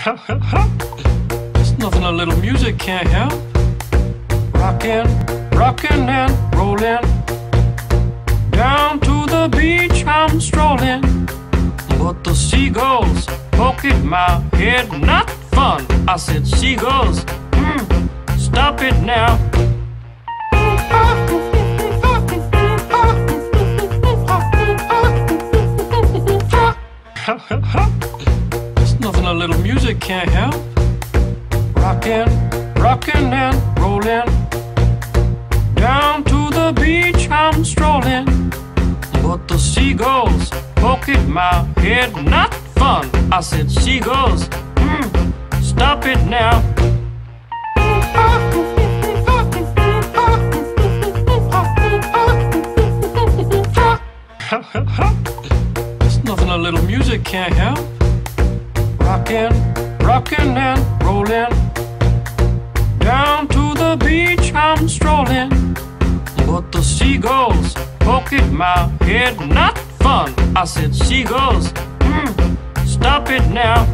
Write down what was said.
There's nothing a little music can't help. Rockin', rockin' and rollin'. Down to the beach I'm strolling, but the seagulls poke at my head. Not fun. I said, seagulls, stop it now. There's nothing a little music can't help. Rockin', rockin' and rollin'. Down to the beach I'm strolling, but the seagulls poke at my head. Not fun. I said, seagulls, stop it now. There's nothing a little music can't help. Rockin', rockin' and rollin'. Down to the beach I'm strolling, but the seagulls poke at my head. Not fun. I said, seagulls, stop it now.